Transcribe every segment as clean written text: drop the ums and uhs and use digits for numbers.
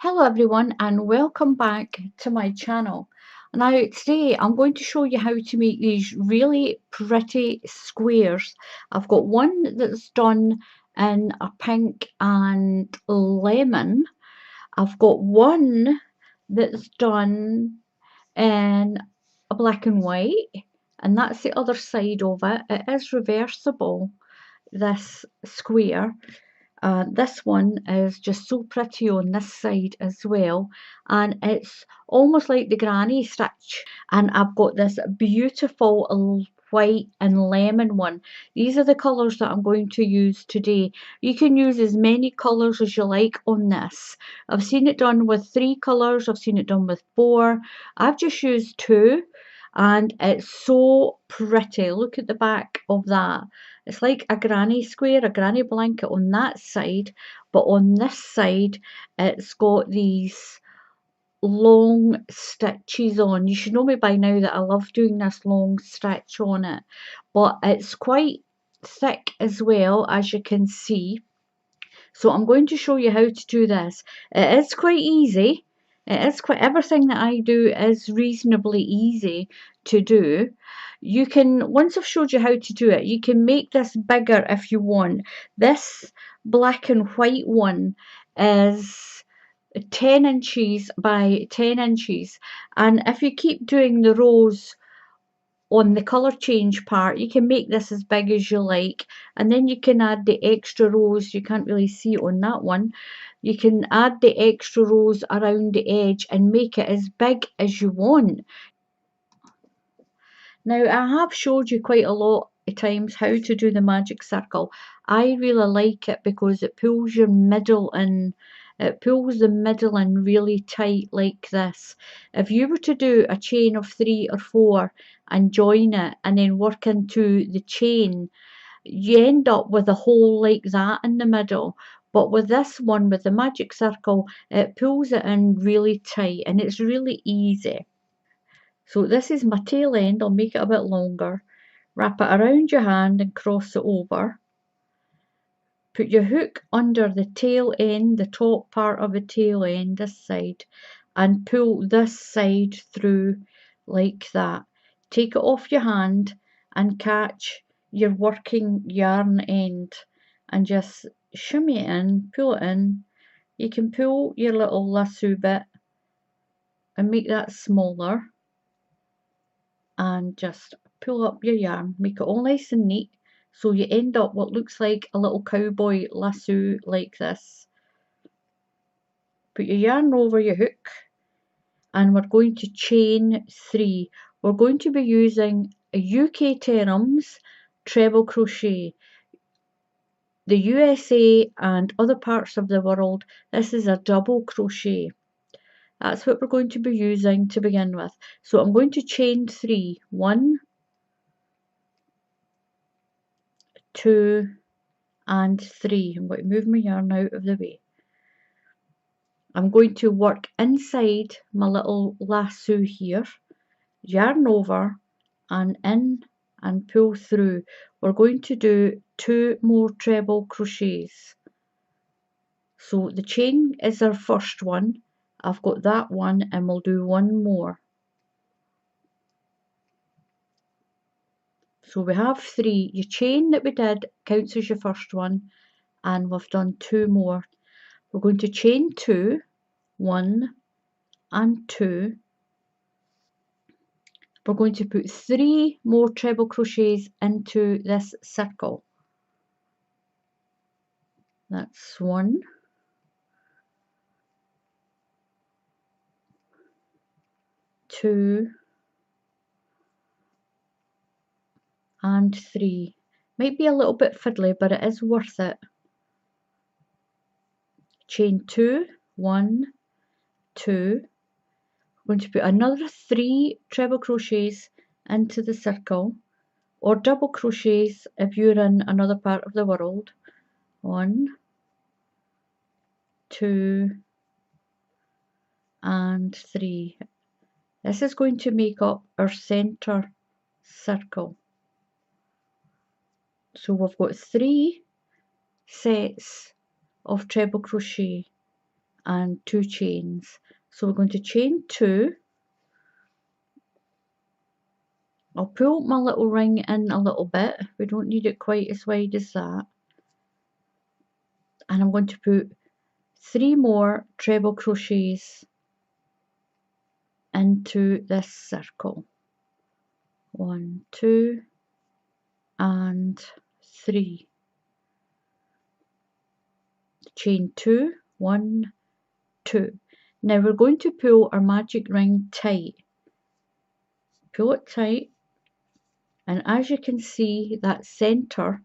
Hello everyone and welcome back to my channel. Now today I'm going to show you how to make these really pretty squares. I've got one that's done in a pink and lemon. I've got one that's done in a black and white, and that's the other side of it. It is reversible, this square. This one is just so pretty on this side as well, and it's almost like the granny stitch. And I've got this beautiful white and lemon one. These are the colours that I'm going to use today. You can use as many colours as you like on this. I've seen it done with 3 colours, I've seen it done with 4. I've just used 2 and it's so pretty. Look at the back of that. It's like a granny square, a granny blanket on that side, but on this side it's got these long stitches on. You should know me by now that I love doing this long stitch on it, but it's quite thick as well, as you can see. So I'm going to show you how to do this. It is quite easy. Everything that I do is reasonably easy to do. You can, once I've showed you how to do it, you can make this bigger if you want. This black and white one is 10 inches by 10 inches, and if you keep doing the rows on the colour change part, you can make this as big as you like, and then you can add the extra rows. You can't really see it on that one. You can add the extra rows around the edge and make it as big as you want. Now I have showed you quite a lot of times how to do the magic circle. I really like it because it pulls your middle in. It pulls the middle in really tight like this. If you were to do a chain of 3 or 4 and join it and then work into the chain, you end up with a hole like that in the middle. But with this one, with the magic circle, it pulls it in really tight and it's really easy. So this is my tail end. I'll make it a bit longer. Wrap it around your hand and cross it over. Put your hook under the tail end, the top part of the tail end, this side, and pull this side through like that. Take it off your hand and catch your working yarn end and just shimmy it in, pull it in. You can pull your little lasso bit and make that smaller and just pull up your yarn, make it all nice and neat, so you end up what looks like a little cowboy lasso like this. Put your yarn over your hook and we're going to chain 3. We're going to be using a UK Terms treble crochet. The USA and other parts of the world, this is a double crochet. That's what we're going to be using to begin with. So I'm going to chain 3. 1, 2 and 3. I'm going to move my yarn out of the way. I'm going to work inside my little lasso here, yarn over and in and pull through. We're going to do 2 more treble crochets. So the chain is our first one. I've got that one and we'll do 1 more. So we have 3. Your chain that we did counts as your first one and we've done 2 more. We're going to chain 2, 1 and 2. We're going to put 3 more treble crochets into this circle. That's 1, 2 and 3. Might be a little bit fiddly, but it is worth it. Chain 2, 1, 2. We're going to put another 3 treble crochets into the circle, or double crochets if you're in another part of the world. 1, 2 and 3. This is going to make up our centre circle. So we've got 3 sets of treble crochet and 2 chains. So we're going to chain 2. I'll pull my little ring in a little bit. We don't need it quite as wide as that. And I'm going to put 3 more treble crochets into this circle. 1, 2, and 3. Chain 2, 1, 2. Now we're going to pull our magic ring tight. Pull it tight, and as you can see, that centre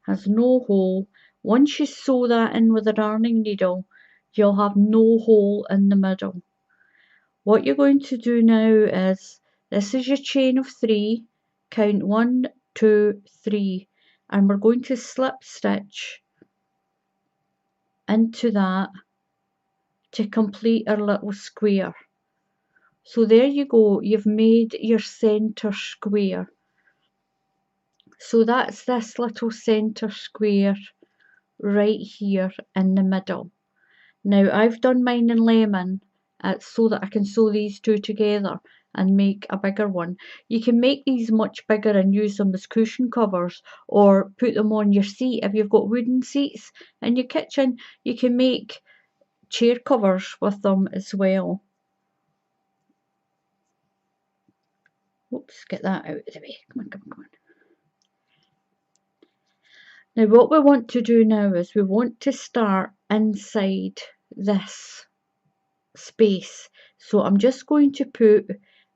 has no hole. Once you sew that in with a darning needle, you'll have no hole in the middle. What you're going to do now is, this is your chain of 3, count 1, 2, 3, and we're going to slip stitch into that to complete our little square. So there you go, you've made your centre square. So that's this little centre square right here in the middle. Now I've done mine in lemon so that I can sew these two together and make a bigger one. You can make these much bigger and use them as cushion covers, or put them on your seat. If you've got wooden seats in your kitchen, you can make chair covers with them as well. Oops, get that out of the way. Come on, come on, come on. Now what we want to do now is we want to start inside this space. So I'm just going to put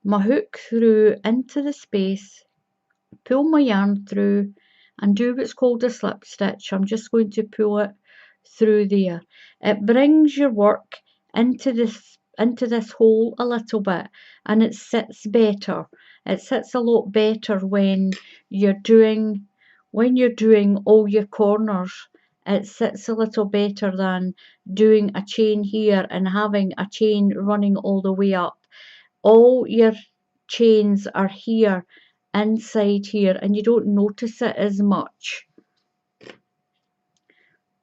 my hook through into the space, pull my yarn through, and do what's called a slip stitch. I'm just going to pull it through there. It brings your work into this hole a little bit, and it sits better. It sits a lot better when you're doing all your corners. It sits a little better than doing a chain here and having a chain running all the way up. All your chains are here, inside here, and you don't notice it as much.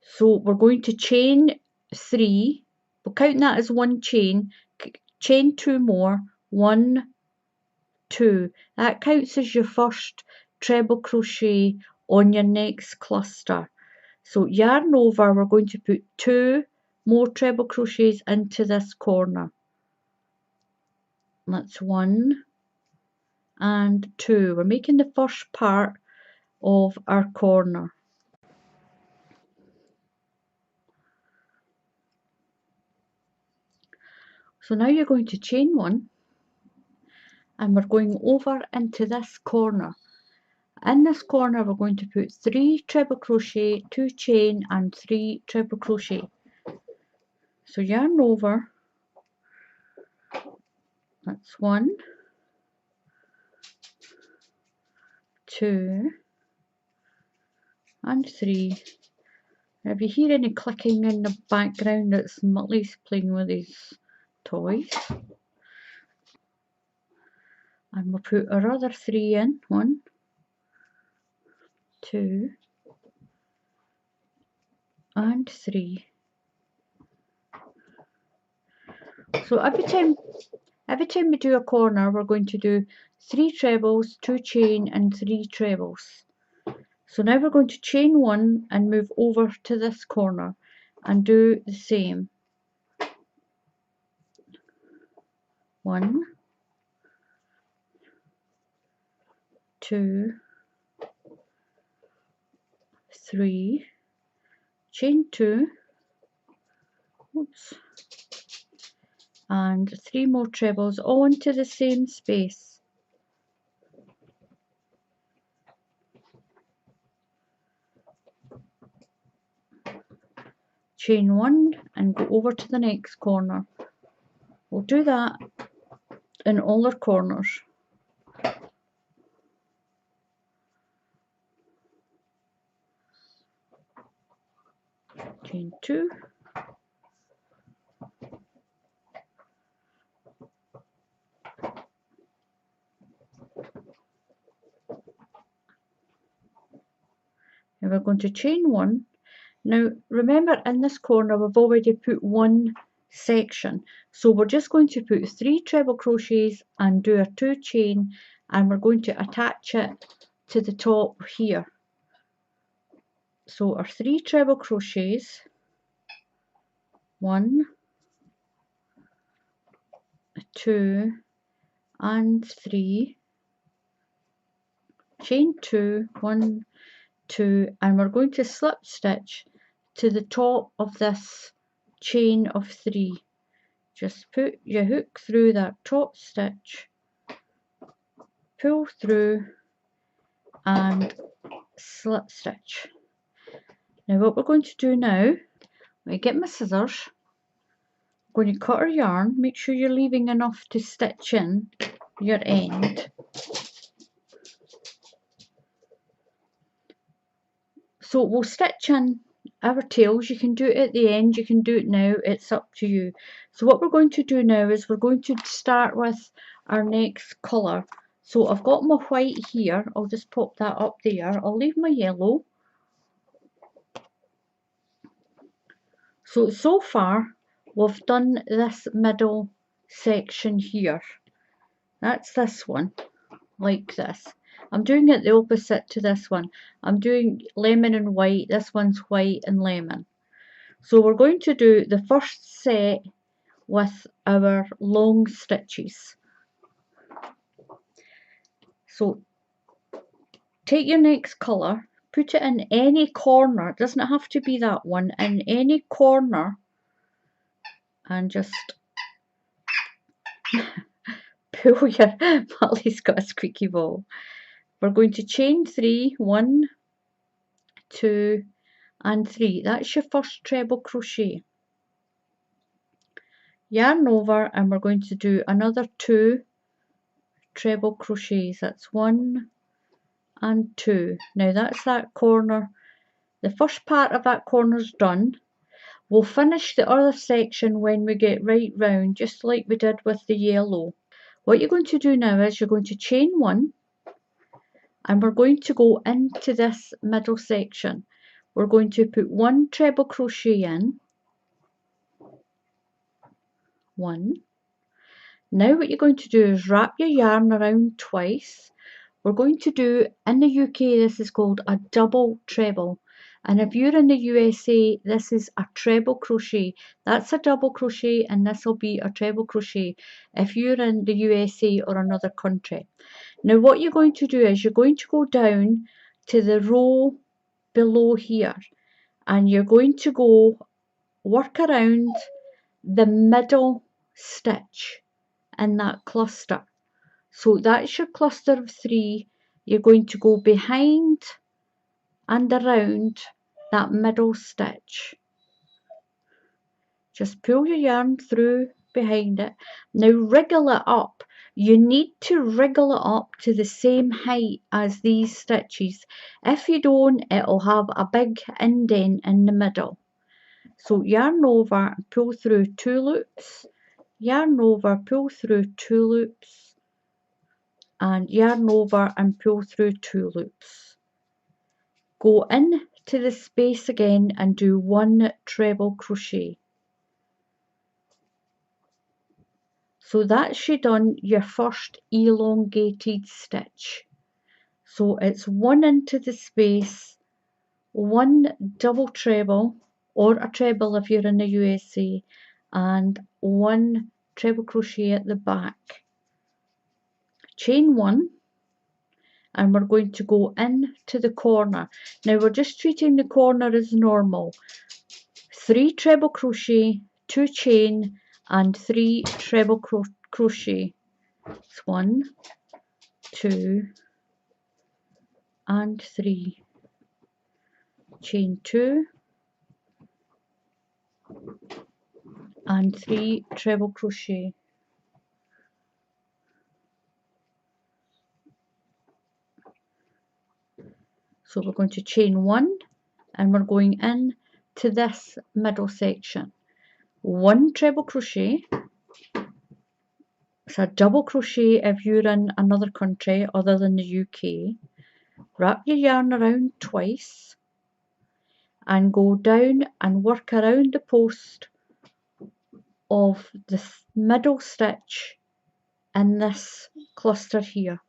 So we're going to chain 3. We'll count that as 1 chain. Chain 2 more. 1, 2. That counts as your first treble crochet on your next cluster. So yarn over, we're going to put 2 more treble crochets into this corner. That's 1 and 2. We're making the first part of our corner. So now you're going to chain 1, and we're going over into this corner. In this corner we're going to put 3 treble crochet, 2 chain, and 3 treble crochet. So yarn over, that's 1, 2, and 3. If you hear any clicking in the background, it's Muttley's playing with his toys. And we'll put our other 3 in. 1, 2, and 3. So every time we do a corner, we're going to do 3 trebles, 2 chain, and 3 trebles. So now we're going to chain 1 and move over to this corner and do the same. 1, 2, 3, chain 2, oops, and 3 more trebles, all into the same space. Chain 1 and go over to the next corner. We'll do that in all our corners. Chain 2, and we're going to chain 1. Now remember, in this corner we've already put 1 section. So we're just going to put 3 treble crochets and do a 2 chain, and we're going to attach it to the top here. So our 3 treble crochets, 1, 2 and 3, chain 2, 1, 2, and we're going to slip stitch to the top of this chain of 3. Just put your hook through that top stitch, pull through and slip stitch. Now what we're going to do now, I get my scissors, I'm going to cut our yarn, make sure you're leaving enough to stitch in your end. So we'll stitch in our tails. You can do it at the end, you can do it now, it's up to you. So what we're going to do now is we're going to start with our next colour. So I've got my white here, I'll just pop that up there, I'll leave my yellow. So far we've done this middle section here. That's this one, like this. I'm doing it the opposite to this one. I'm doing lemon and white, this one's white and lemon. So we're going to do the first set with our long stitches. So take your next colour, put it in any corner, it doesn't have to be that one, in any corner, and just pull your, Molly's got a squeaky ball. We're going to chain 3, 1, 2 and 3. That's your first treble crochet. Yarn over, and we're going to do another 2 treble crochets. That's 1 and 2. Now that's that corner. The first part of that corner's done. We'll finish the other section when we get right round, just like we did with the yellow. What you're going to do now is you're going to chain 1, and we're going to go into this middle section. We're going to put 1 treble crochet in, 1. Now what you're going to do is wrap your yarn around twice. We're going to do, in the UK this is called a double treble, and if you're in the USA this is a treble crochet. That's a double crochet and this will be a treble crochet if you're in the USA or another country. Now what you're going to do is you're going to go down to the row below here, and you're going to go work around the middle stitch in that cluster. So that's your cluster of 3. You're going to go behind and around that middle stitch. Just pull your yarn through behind it. Now wriggle it up. You need to wriggle it up to the same height as these stitches. If you don't, it'll have a big indent in the middle. So yarn over and pull through 2 loops. Yarn over, pull through 2 loops. And yarn over and pull through 2 loops. Go into the space again and do 1 treble crochet. So that's you done your first elongated stitch. So it's 1 into the space, 1 double treble or a treble if you're in the USA, and 1 treble crochet at the back. Chain 1, and we're going to go into the corner. Now we're just treating the corner as normal. 3 treble crochet, 2 chain and 3 treble crochet. It's 1, 2 and 3. Chain 2 and 3 treble crochet. So we're going to chain 1 and we're going in to this middle section. 1 treble crochet. It's a double crochet if you're in another country other than the UK. Wrap your yarn around twice and go down and work around the post of the middle stitch in this cluster here.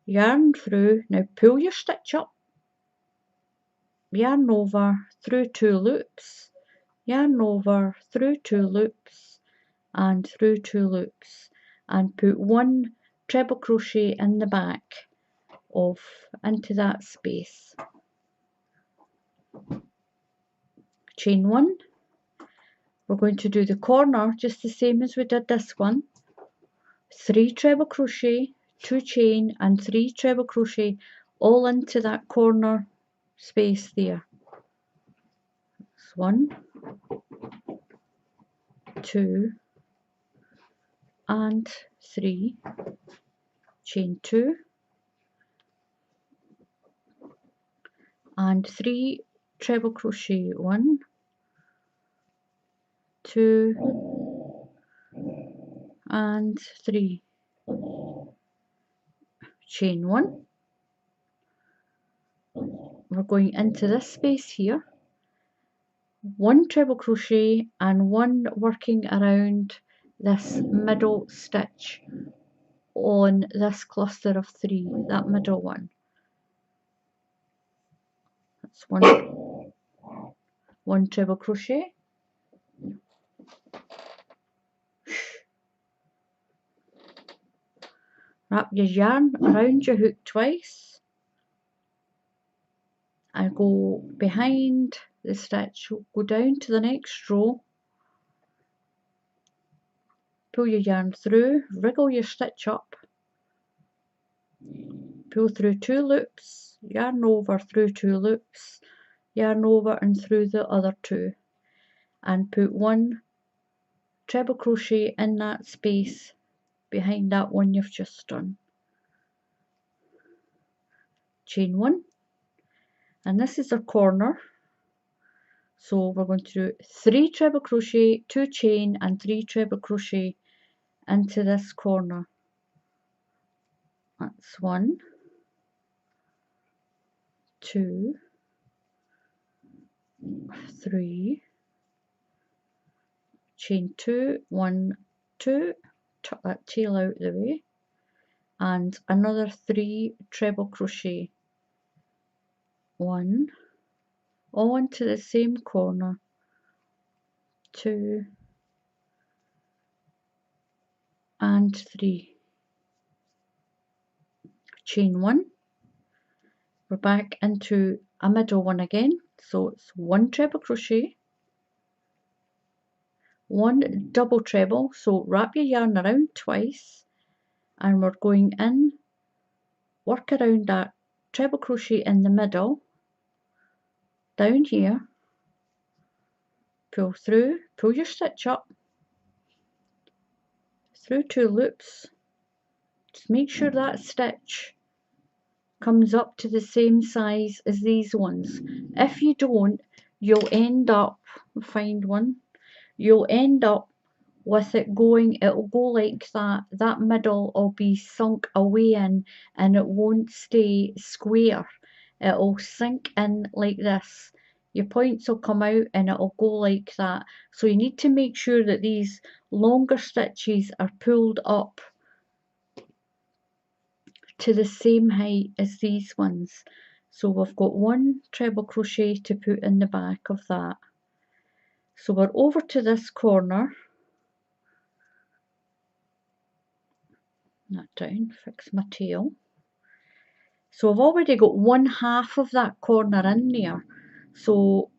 Yarn through, now pull your stitch up, yarn over, through 2 loops, yarn over, through 2 loops, and through 2 loops, and put 1 treble crochet in the back of into that space. Chain 1. We're going to do the corner just the same as we did this one. 3 treble crochet, 2 chain, and 3 treble crochet all into that corner space there. That's 1, 2, and 3. Chain 2, and 3 treble crochet, 1, 2, and 3. Chain 1. We're going into this space here, 1 treble crochet and 1 working around this middle stitch on this cluster of 3, that middle one. That's 1 treble crochet, wrap your yarn around your hook twice and go behind the stitch, go down to the next row, pull your yarn through, wriggle your stitch up, pull through 2 loops, yarn over through 2 loops, yarn over and through the other 2, and put 1 treble crochet in that space behind that one you've just done. Chain 1, and this is a corner, so we're going to do 3 treble crochet, 2 chain, and 3 treble crochet into this corner. That's 1, 2, 3, chain 2, 1, 2, tuck that tail out the way, and another 3 treble crochet, 1, all into the same corner, 2, and 3. Chain 1. We're back into a middle one again, so it's 1 treble crochet, 1 double treble, so wrap your yarn around twice, and we're going in, work around that treble crochet in the middle, down here, pull through, pull your stitch up, through 2 loops, just make sure that stitch comes up to the same size as these ones. If you don't, you'll end up, find one, you'll end up with it going, it'll go like that, that middle will be sunk away in and it won't stay square, it'll sink in like this. Your points will come out and it'll go like that. So you need to make sure that these longer stitches are pulled up to the same height as these ones. So we've got 1 treble crochet to put in the back of that. So we're over to this corner, that down, fix my tail. So I've already got 1/2 of that corner in there. So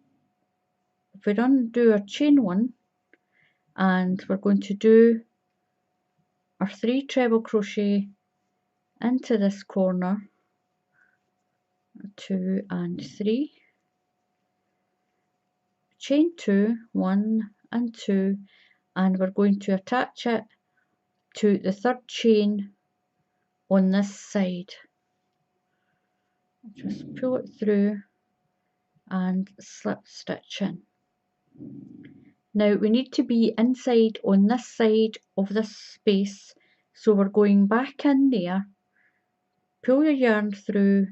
if we undo our chain 1, and we're going to do our 3 treble crochet into this corner, 2 and 3, chain 2, 1 and 2, and we're going to attach it to the 3rd chain on this side. Just pull it through and slip stitch in. Now we need to be inside on this side of this space, so we're going back in there, pull your yarn through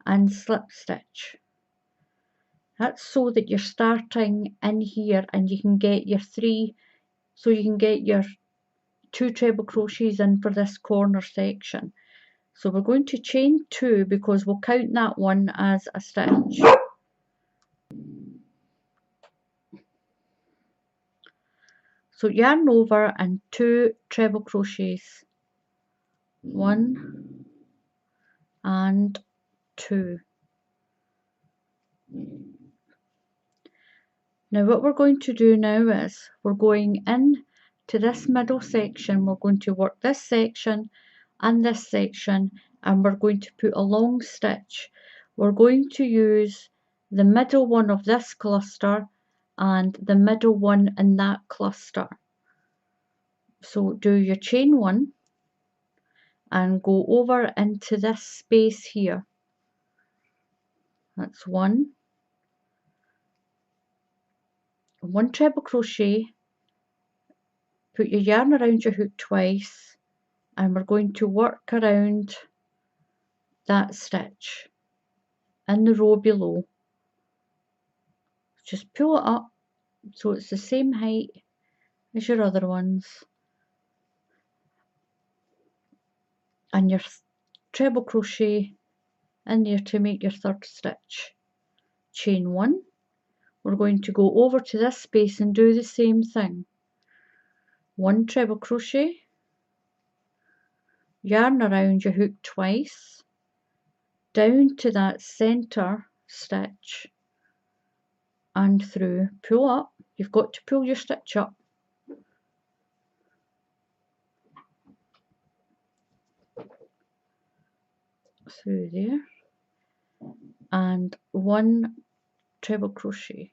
and slip stitch. That's so that you're starting in here and you can get your 3, so you can get your 2 treble crochets in for this corner section. So we're going to chain 2 because we'll count that one as a stitch. So yarn over and 2 treble crochets, 1 and 2. Now what we're going to do now is we're going in to this middle section, we're going to work this section and this section, and we're going to put a long stitch. We're going to use the middle one of this cluster and the middle one in that cluster. So do your chain 1 and go over into this space here. That's 1 treble crochet, put your yarn around your hook twice, and we're going to work around that stitch in the row below. Just pull it up so it's the same height as your other ones, and your treble crochet in there to make your 3rd stitch. Chain 1, we're going to go over to this space and do the same thing. 1 treble crochet, yarn around your hook twice, down to that center stitch and through, pull up. You've got to pull your stitch up, through there, and 1 treble crochet.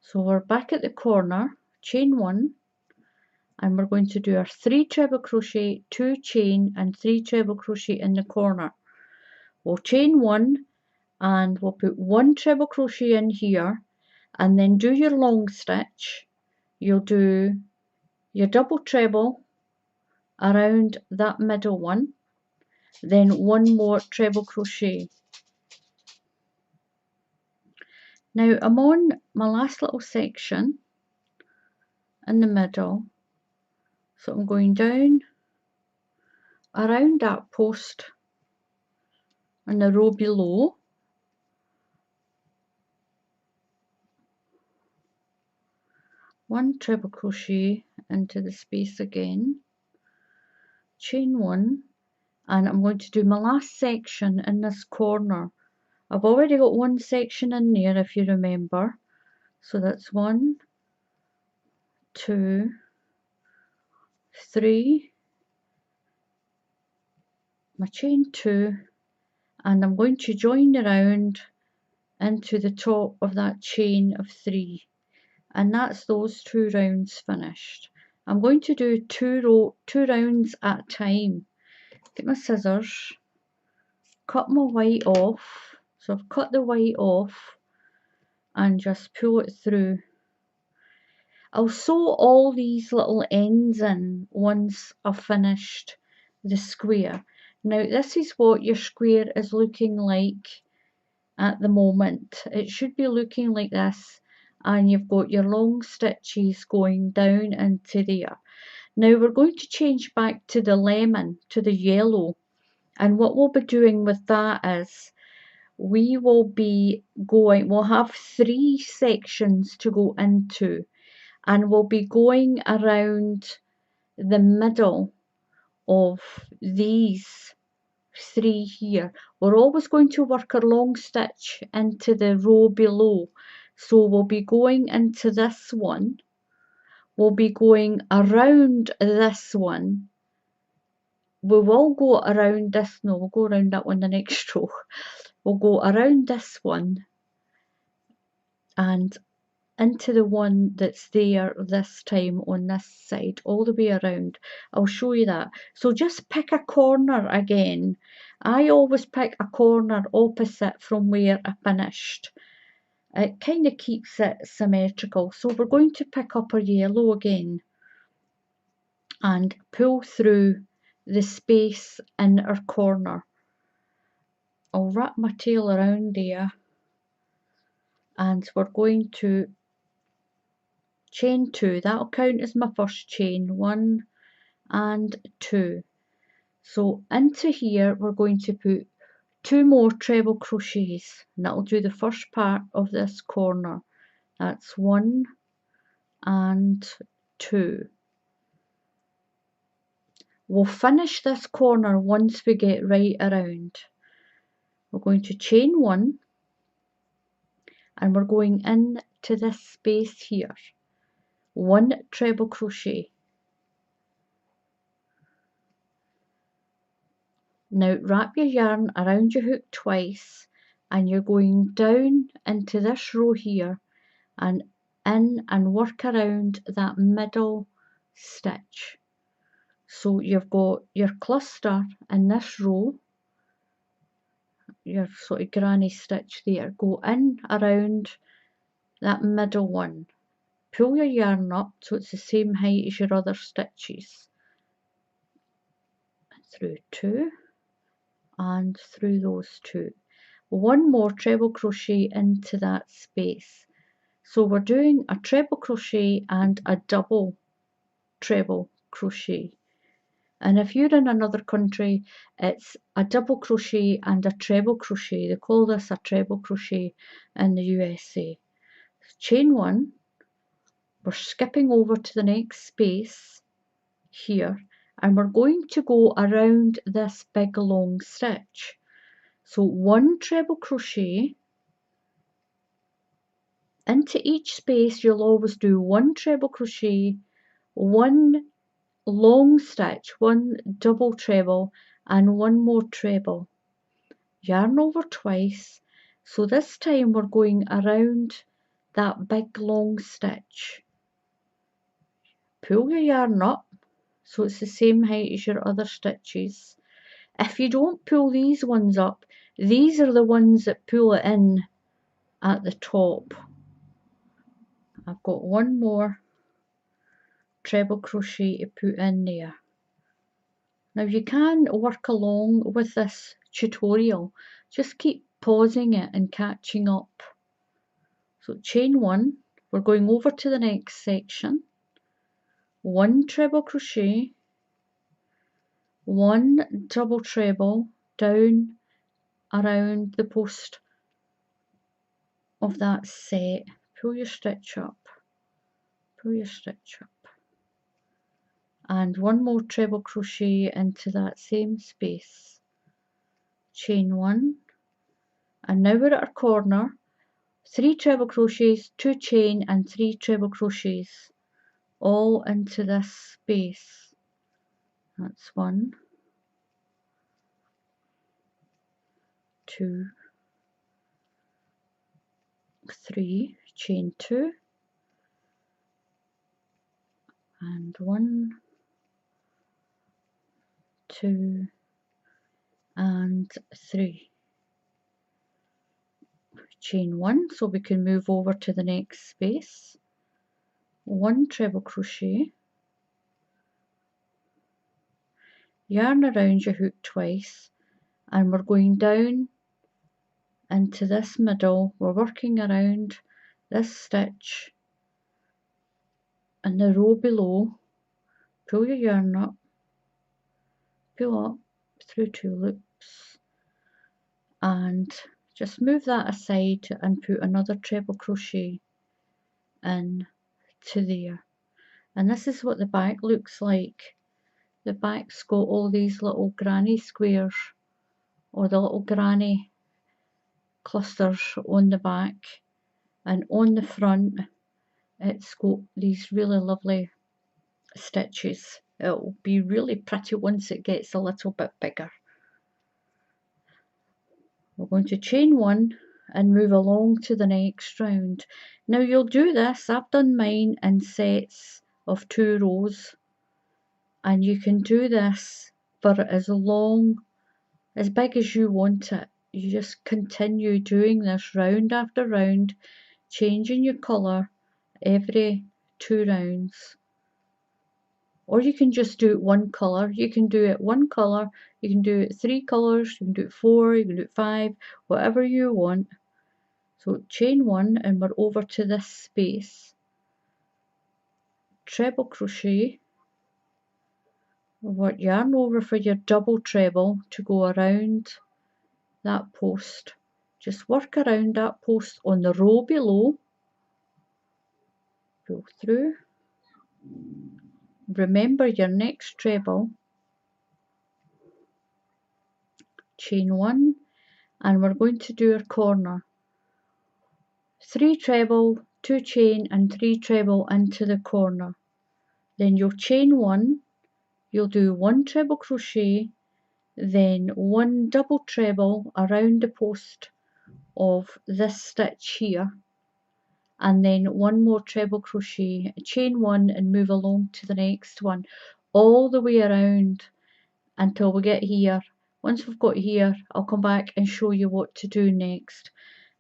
So we're back at the corner, chain 1, and we're going to do our 3 treble crochet, 2 chain and 3 treble crochet in the corner. We'll chain 1 and we'll put 1 treble crochet in here, and then do your long stitch. You'll do your double treble around that middle one, then 1 more treble crochet. Now I'm on my last little section in the middle, so I'm going down around that post in the row below, one treble crochet into the space again, chain 1, and I'm going to do my last section in this corner. I've already got 1 section in there, if you remember, so that's 1, 2, 3, my chain 2, and I'm going to join around into the top of that chain of 3, and that's those 2 rounds finished. I'm going to do 2 rounds at a time. Get my scissors, cut my white off, so I've cut the white off and just pull it through. I'll sew all these little ends in once I've finished the square. Now this is what your square is looking like at the moment. It should be looking like this, and you've got your long stitches going down into there. Now we're going to change back to the lemon, to the yellow, and what we'll be doing with that is we'll have 3 sections to go into, and we'll be going around the middle of these 3 here. We're always going to work our long stitch into the row below, so we'll be going into this one, we'll be going around this one, we will go around this, no, we'll go around that one the next row, we'll go around this one and into the one that's there this time on this side, all the way around. I'll show you that. So just pick a corner again. I always pick a corner opposite from where I finished. It kind of keeps it symmetrical. So we're going to pick up our yellow again and pull through the space in our corner. I'll wrap my tail around there and we're going to chain 2. That'll count as my first chain, 1 and 2. So into here we're going to put 2 more treble crochets, and that'll do the first part of this corner. That's 1 and 2. We'll finish this corner once we get right around. We're going to chain 1, and we're going into this space here, 1 treble crochet. Now wrap your yarn around your hook twice, and you're going down into this row here and in and work around that middle stitch. So you've got your cluster in this row, your sort of granny stitch there. Go in around that middle one. Pull your yarn up so it's the same height as your other stitches. Through 2 and through those 2. 1 more treble crochet into that space. So we're doing a treble crochet and a double treble crochet. And if you're in another country, it's a double crochet and a treble crochet. They call this a treble crochet in the USA. Chain 1, we're skipping over to the next space here, and we're going to go around this big long stitch. So 1 treble crochet into each space. You'll always do 1 treble crochet, 1 long stitch, 1 double treble, and 1 more treble. Yarn over twice. So this time we're going around that big long stitch. Pull your yarn up so it's the same height as your other stitches. If you don't pull these ones up, these are the ones that pull it in at the top. I've got 1 more treble crochet to put in there. Now you can work along with this tutorial, just keep pausing it and catching up. So chain 1, we're going over to the next section, 1 treble crochet, 1 double treble down around the post of that set. Pull your stitch up, pull your stitch up, and 1 more treble crochet into that same space. Chain 1, and now we're at our corner. 3 treble crochets, 2 chain, and 3 treble crochets all into this space. That's 1, 2, 3, chain 2, and 1, 2, and 3. Chain 1 so we can move over to the next space. 1 treble crochet, yarn around your hook twice, and we're going down into this middle. We're working around this stitch in the row below. Pull your yarn up, pull up through 2 loops, and just move that aside and put another treble crochet in to there. And this is what the back looks like. The back's got all these little granny squares, or the little granny clusters on the back, and on the front it's got these really lovely stitches. It'll be really pretty once it gets a little bit bigger. We're going to chain 1 and move along to the next round. Now you'll do this, I've done mine in sets of 2 rows, and you can do this for as long, as big as you want it. You just continue doing this round after round, changing your colour every 2 rounds. Or you can just do it 1 colour. You can do it 1 colour, you can do it 3 colours, you can do it 4, you can do it 5, whatever you want. So chain 1 and we're over to this space, treble crochet, what yarn over for your double treble to go around that post. Just work around that post on the row below, pull through, remember your next treble, chain 1, and we're going to do our corner. 3 treble, 2 chain and 3 treble into the corner. Then you'll chain 1, you'll do 1 treble crochet, then 1 double treble around the post of this stitch here, and then 1 more treble crochet, chain 1 and move along to the next one, all the way around until we get here. Once we've got here, I'll come back and show you what to do next.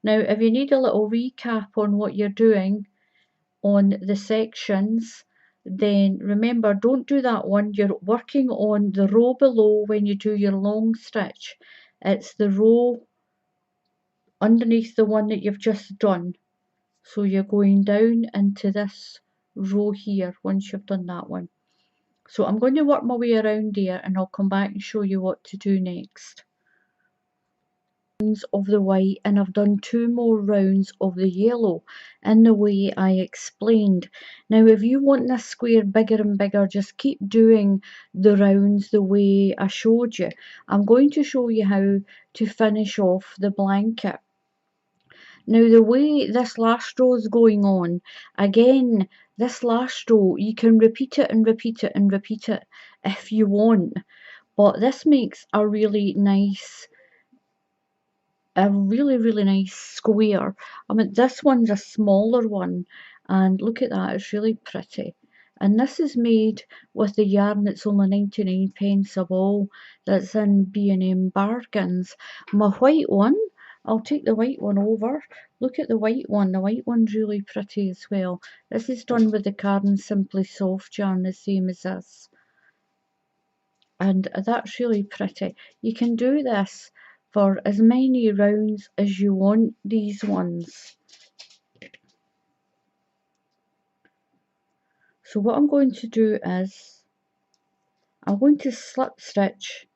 Now, if you need a little recap on what you're doing on the sections, then remember, don't do that one. You're working on the row below when you do your long stitch. It's the row underneath the one that you've just done. So you're going down into this row here once you've done that one. So I'm going to work my way around here and I'll come back and show you what to do next. Of the white, and I've done 2 more rounds of the yellow in the way I explained. Now if you want this square bigger and bigger, just keep doing the rounds the way I showed you. I'm going to show you how to finish off the blanket. Now the way this last row is going on, again, this last row, you can repeat it and repeat it and repeat it if you want, but this makes a really nice square. I mean, this one's a smaller one, and look at that, it's really pretty. And this is made with the yarn that's only 99p a ball, that's in B&M Bargains. My white one, I'll take the white one over. Look at the white one. The white one's really pretty as well. This is done with the Caron Simply Soft yarn, the same as this. And that's really pretty. You can do this for as many rounds as you want, these ones. So what I'm going to do is, I'm going to slip stitch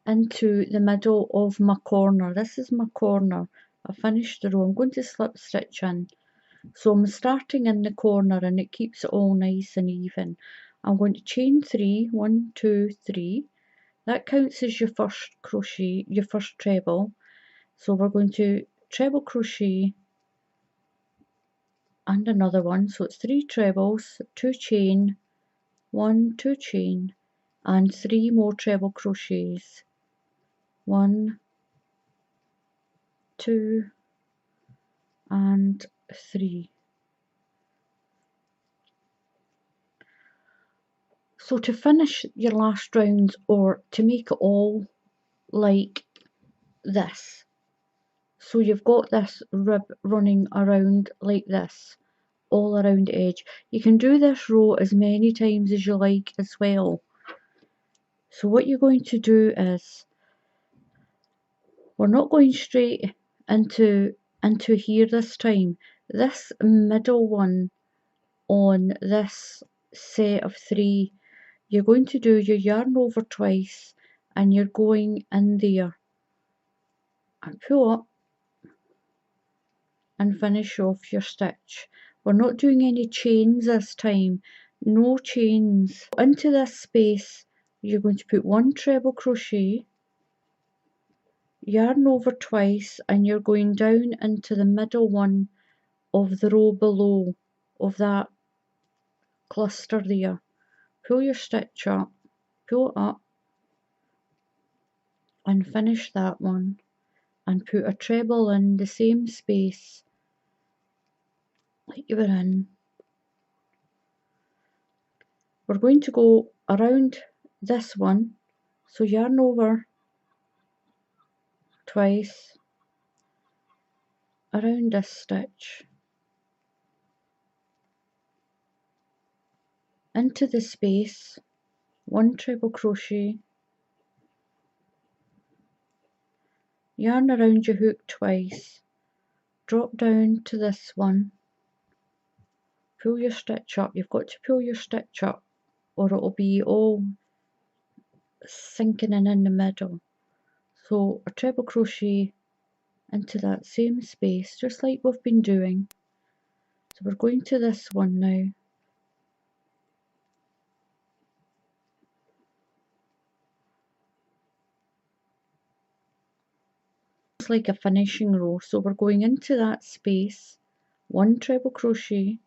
into the middle of my corner. This is my corner. I finished the row. I'm going to slip stitch in. So I'm starting in the corner and it keeps it all nice and even. I'm going to chain 3, 1, 2, 3. That counts as your first crochet, your first treble. So we're going to treble crochet and another one. So it's 3 trebles, 2 chain, 1, 2 chain, and 3 more treble crochets. 1, 2, and 3. So to finish your last rounds, or to make it all like this, so you've got this rib running around like this, all around the edge. You can do this row as many times as you like as well. So what you're going to do is, we're not going straight into here this time. This middle one on this set of 3, you're going to do your yarn over twice and you're going in there and pull up and finish off your stitch. We're not doing any chains this time, no chains. Into this space you're going to put 1 treble crochet, yarn over twice, and you're going down into the middle one of the row below of that cluster there. Pull your stitch up, pull it up and finish that one, and put a treble in the same space like you were in. We're going to go around this one, so yarn over twice around this stitch into the space, 1 treble crochet, yarn around your hook twice, drop down to this one, pull your stitch up. You've got to pull your stitch up or it'll be all sinking in the middle. So a treble crochet into that same space, just like we've been doing. So we're going to this one now. It's like a finishing row, so we're going into that space, one treble crochet,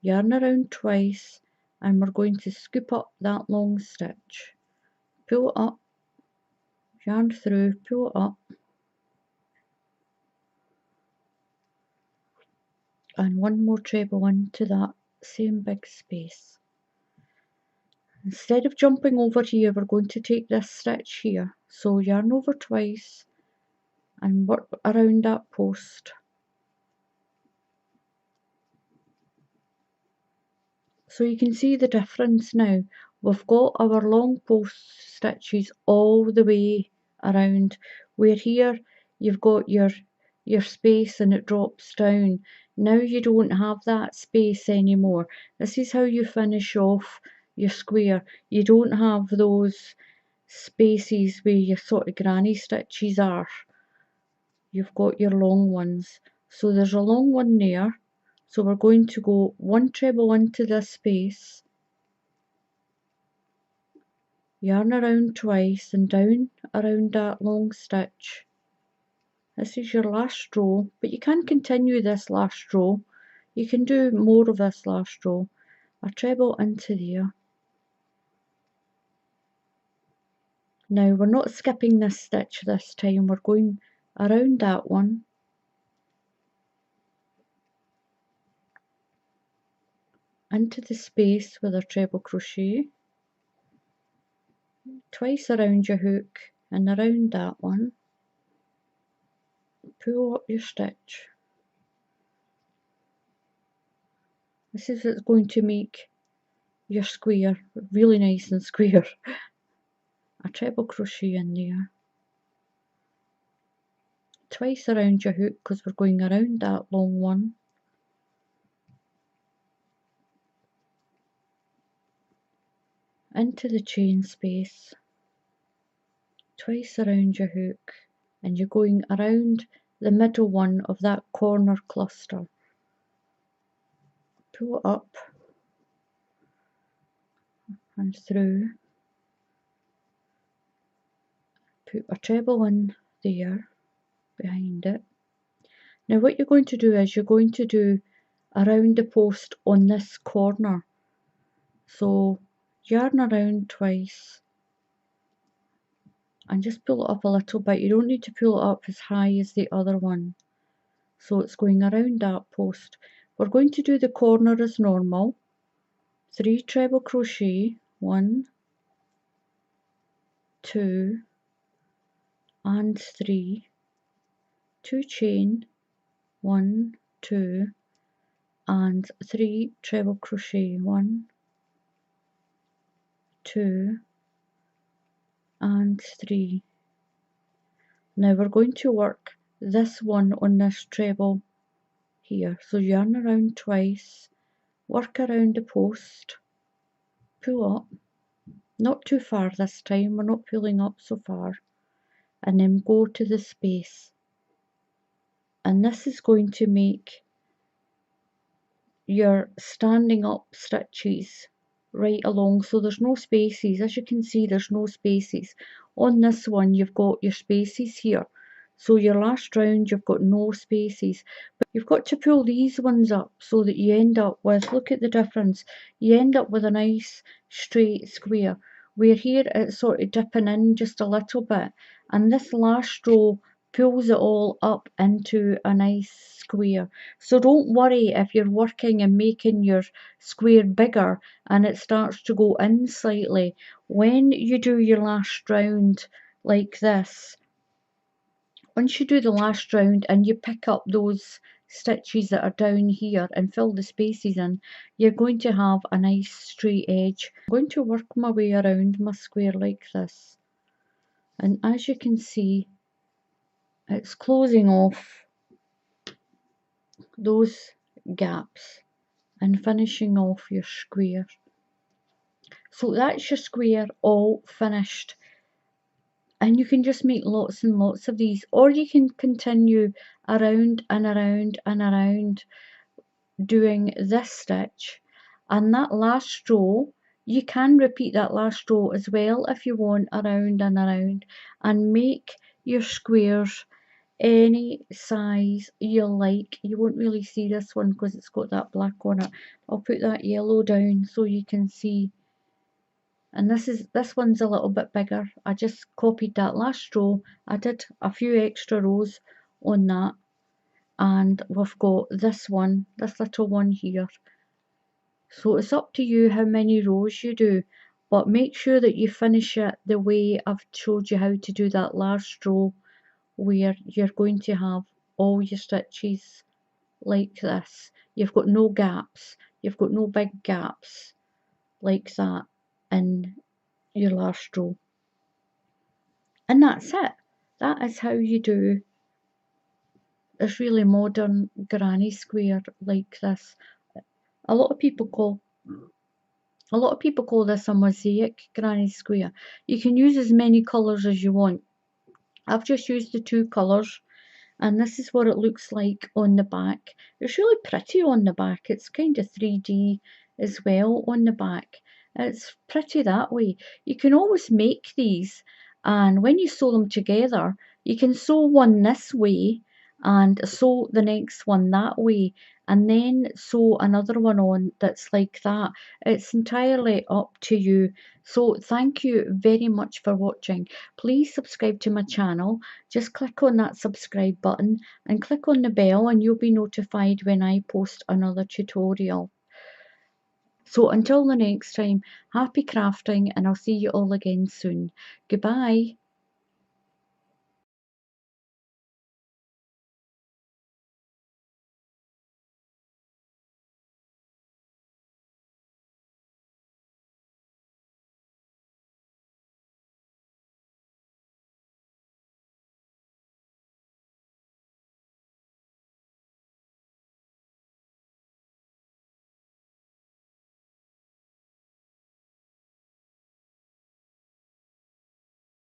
yarn around twice, and we're going to scoop up that long stitch, pull it up, yarn through, pull it up, and one more treble into that same big space. Instead of jumping over here, we're going to take this stitch here, so yarn over twice and work around that post. So you can see the difference now. We've got our long post stitches all the way around, where here you've got your space and it drops down. Now you don't have that space anymore. This is how you finish off your square. You don't have those spaces where your sort of granny stitches are. You've got your long ones. So there's a long one there. So we're going to go one treble into this space, yarn around twice and down around that long stitch. This is your last row, but you can continue this last row. You can do more of this last row. A treble into there. Now we're not skipping this stitch this time, we're going around that one. Into the space with a treble crochet, twice around your hook and around that one, pull up your stitch. This is what's going to make your square really nice and square. A treble crochet in there, twice around your hook because we're going around that long one, into the chain space, twice around your hook, and you're going around the middle one of that corner cluster. Pull it up and through, put a treble in there behind it. Now what you're going to do is you're going to do around the post on this corner. So yarn around twice and just pull it up a little bit. You don't need to pull it up as high as the other one. So it's going around that post. We're going to do the corner as normal. 3 treble crochet, 1, 2 and 3, 2 chain, 1, 2 and 3 treble crochet, 1, 2 and 3. Now we're going to work this one on this treble here. So yarn around twice, work around the post, pull up, not too far this time, we're not pulling up so far, and then go to the space. And this is going to make your standing up stitches right along, so there's no spaces. As you can see, there's no spaces. On this one you've got your spaces here, so your last round you've got no spaces, but you've got to pull these ones up so that you end up with, look at the difference, you end up with a nice straight square, where here it's sort of dipping in just a little bit, and this last row pulls it all up into a nice square. So don't worry if you're working and making your square bigger and it starts to go in slightly. When you do your last round like this, once you do the last round and you pick up those stitches that are down here and fill the spaces in, you're going to have a nice straight edge. I'm going to work my way around my square like this, and as you can see, it's closing off those gaps and finishing off your square. So that's your square all finished, and you can just make lots and lots of these, or you can continue around and around and around doing this stitch, and that last row you can repeat that last row as well if you want, around and around, and make your squares any size you like. You won't really see this one because it's got that black on it. I'll put that yellow down so you can see. And this one's a little bit bigger. I just copied that last row. I did a few extra rows on that, and we've got this one, this little one here. So it's up to you how many rows you do, but make sure that you finish it the way I've showed you how to do that last row, where you're going to have all your stitches like this. You've got no gaps, you've got no big gaps like that in your last row. And that's it. That is how you do this really modern granny square like this. A lot of people call this a mosaic granny square. You can use as many colours as you want. I've just used the 2 colours, and this is what it looks like on the back. It's really pretty on the back. It's kind of 3D as well on the back. It's pretty that way. You can always make these, and when you sew them together, you can sew one this way and sew the next one that way, and then sew another one on that's like that. It's entirely up to you. So thank you very much for watching. Please subscribe to my channel. Just click on that subscribe button and click on the bell, and you'll be notified when I post another tutorial. So until the next time, happy crafting, and I'll see you all again soon. Goodbye.